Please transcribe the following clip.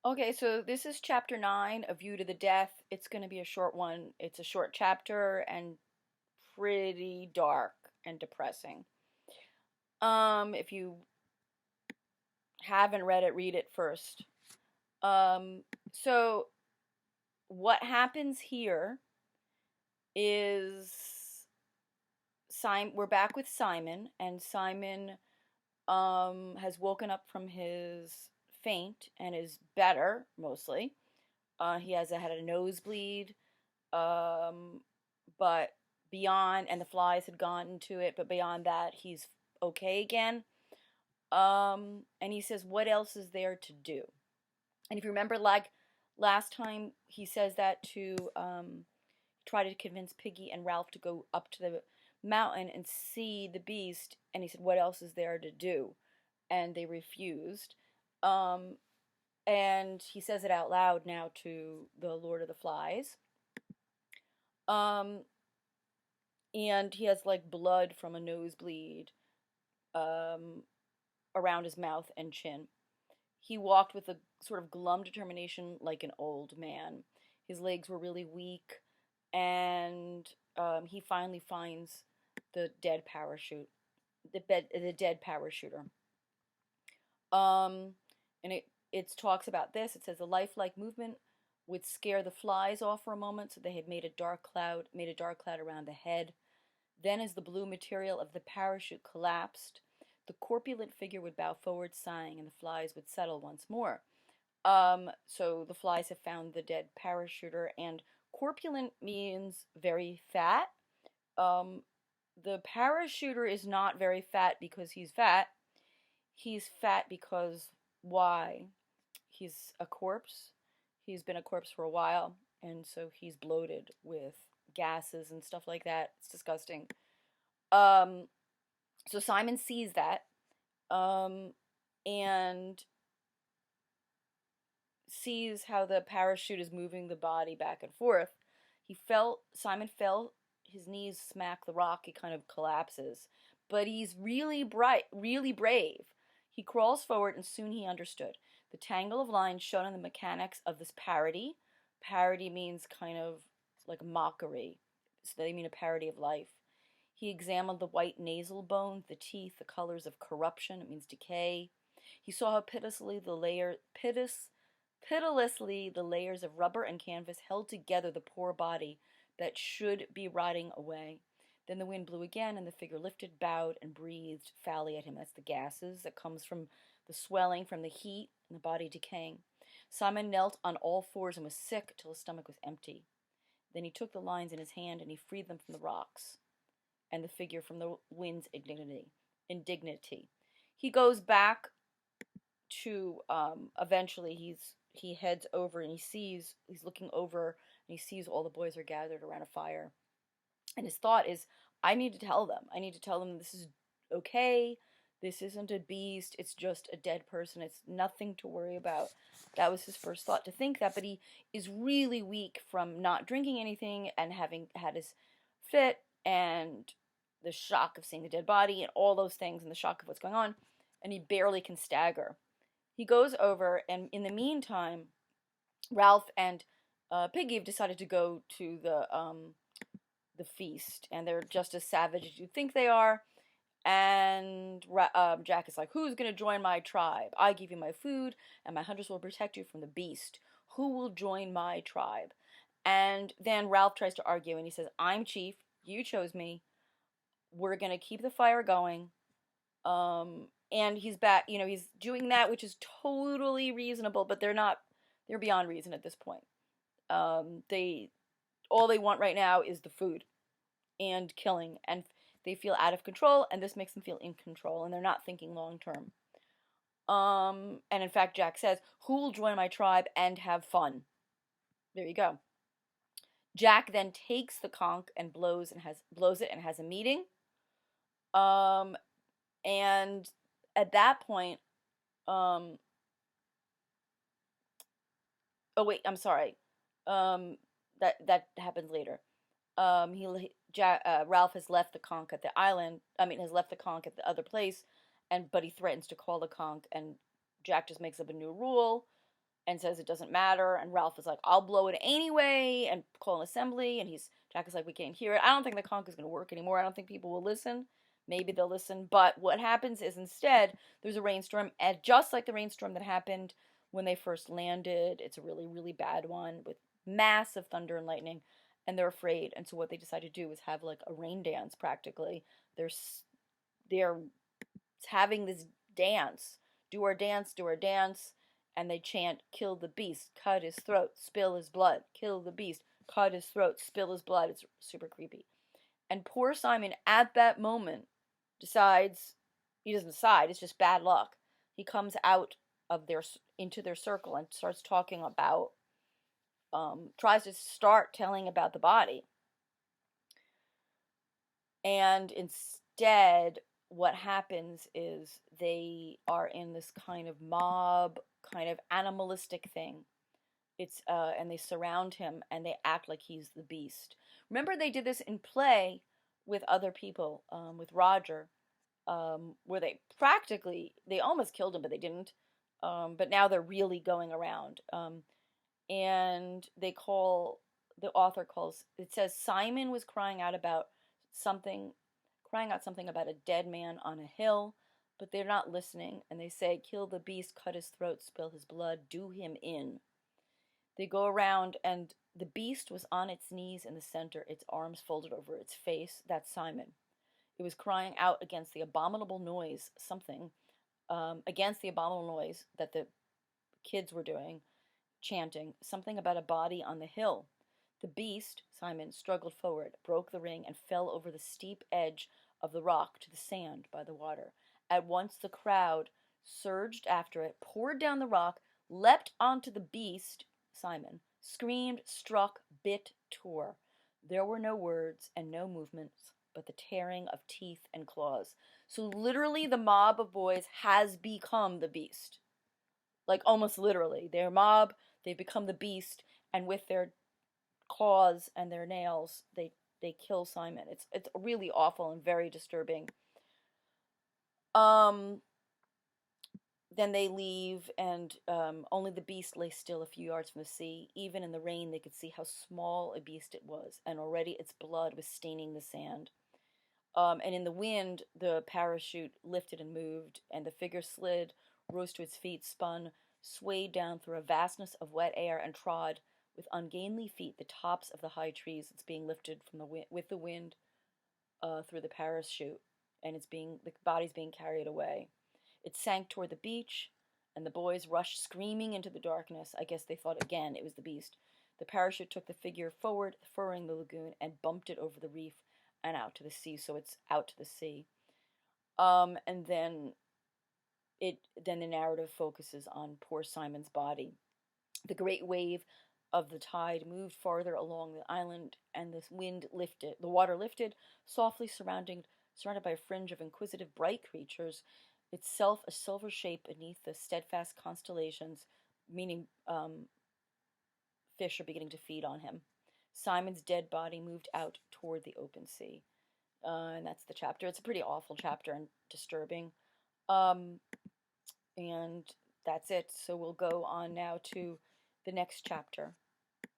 Okay, so this is chapter 9, A View to the Death. It's going to be a short one. It's a short chapter and pretty dark and depressing. If you haven't read it, read it first. So what happens here is we're back with Simon, and Simon has woken up from his faint and is better, mostly. He had a nosebleed, but beyond, and the flies had gone into it, but beyond that, he's okay again. And he says, what else is there to do? And if you remember, like last time, he says that to try to convince Piggy and Ralph to go up to the mountain and see the beast. And he said, what else is there to do? And they refused. And he says it out loud now to the Lord of the Flies. And he has like blood from a nosebleed around his mouth and chin. He walked with a sort of glum determination like an old man. His legs were really weak, and he finally finds the dead parachute, the dead parachuter. And it talks about this. It says the lifelike movement would scare the flies off for a moment, so they had made a dark cloud around the head. Then, as the blue material of the parachute collapsed, the corpulent figure would bow forward, sighing, and the flies would settle once more. So the flies have found the dead parachuter, and corpulent means very fat. The parachuter is not very fat because he's fat. He's fat because why? He's a corpse. He's been a corpse for a while, and so he's bloated with gases and stuff like that. It's disgusting. So Simon sees that, and sees how the parachute is moving the body back and forth. Simon fell, his knees smack the rock, he kind of collapses. But he's really brave. He crawls forward, and soon he understood. The tangle of lines shown in the mechanics of this parody. Parody means kind of like mockery. So they mean a parody of life. He examined the white nasal bone, the teeth, the colors of corruption. It means decay. He saw how pitilessly the layers of rubber and canvas held together the poor body that should be rotting away. Then the wind blew again, and the figure lifted, bowed, and breathed foully at him. That's the gases that comes from the swelling, from the heat, and the body decaying. Simon knelt on all fours and was sick till his stomach was empty. Then he took the lines in his hand, and he freed them from the rocks and the figure from the wind's indignity. He goes back to, eventually he heads over, and he's looking over, and he sees all the boys are gathered around a fire. And his thought is, I need to tell them this is okay. This isn't a beast. It's just a dead person. It's nothing to worry about. That was his first thought, to think that. But he is really weak from not drinking anything and having had his fit, and the shock of seeing the dead body and all those things, and the shock of what's going on. And he barely can stagger. He goes over, and in the meantime, Ralph and Piggy have decided to go to the feast, and they're just as savage as you think they are. And Jack is like, who's going to join my tribe? I give you my food, and my hunters will protect you from the beast. Who will join my tribe? And then Ralph tries to argue, and he says, I'm chief. You chose me. We're going to keep the fire going. And he's back, he's doing that, which is totally reasonable, but they're beyond reason at this point. All they want right now is the food and killing, and they feel out of control, and this makes them feel in control, and they're not thinking long term. And in fact, Jack says, who will join my tribe and have fun? There you go. Jack then takes the conch and blows it and has a meeting. And at that point, oh wait, I'm sorry. That happens later. Ralph has left the conch at the island. Has left the conch at the other place, but he threatens to call the conch, and Jack just makes up a new rule. and says it doesn't matter. And Ralph is like, I'll blow it anyway, and call an assembly. And Jack is like, we can't hear it. I don't think the conch is going to work anymore. I don't think people will listen. Maybe they'll listen. But what happens is instead, there's a rainstorm, and just like the rainstorm that happened when they first landed, it's a really, really bad one with massive thunder and lightning, and they're afraid. And so what they decide to do is have like a rain dance practically. They're they're having this dance, do our dance, and they chant, kill the beast, cut his throat, spill his blood, kill the beast, cut his throat, spill his blood. It's super creepy. And poor Simon, at that moment, decides, he doesn't decide, it's just bad luck. He comes out of into their circle and starts talking about, tries to start telling about the body. And instead, what happens is they are in this kind of mob, kind of animalistic thing. And they surround him and they act like he's the beast. Remember, they did this in play with other people, with Roger, where they almost killed him, but they didn't. But now they're really going around. And the author calls, it says Simon was crying out something about a dead man on a hill, but they're not listening, and they say, kill the beast, cut his throat, spill his blood, do him in. They go around, and the beast was on its knees in the center, its arms folded over its face. That's Simon. It was crying out against the abominable noise, against the abominable noise that the kids were doing, chanting, something about a body on the hill. The beast, Simon, struggled forward, broke the ring, and fell over the steep edge of the rock to the sand by the water. At once the crowd surged after it, poured down the rock, leapt onto the beast, Simon, screamed, struck, bit, tore. There were no words and no movements, but the tearing of teeth and claws. So literally the mob of boys has become the beast. Like almost literally. Their mob, they've become the beast, and with their claws and their nails, they kill Simon. It's really awful and very disturbing. Then they leave, and only the beast lay still a few yards from the sea. Even in the rain, they could see how small a beast it was, and already its blood was staining the sand. And in the wind, the parachute lifted and moved, and the figure slid, rose to its feet, spun, swayed down through a vastness of wet air, and trod with ungainly feet the tops of the high trees. It's being lifted from with the wind through the parachute, and the body's being carried away. It sank toward the beach, and the boys rushed screaming into the darkness. I guess they thought again it was the beast. The parachute took the figure forward, furrowing the lagoon, and bumped it over the reef and out to the sea. So it's out to the sea. And then the narrative focuses on poor Simon's body. The great wave of the tide moved farther along the island, and the water lifted, softly surrounded by a fringe of inquisitive bright creatures, itself a silver shape beneath the steadfast constellations, meaning fish are beginning to feed on him. Simon's dead body moved out toward the open sea. And that's the chapter. It's a pretty awful chapter and disturbing. And that's it. So we'll go on now to the next chapter.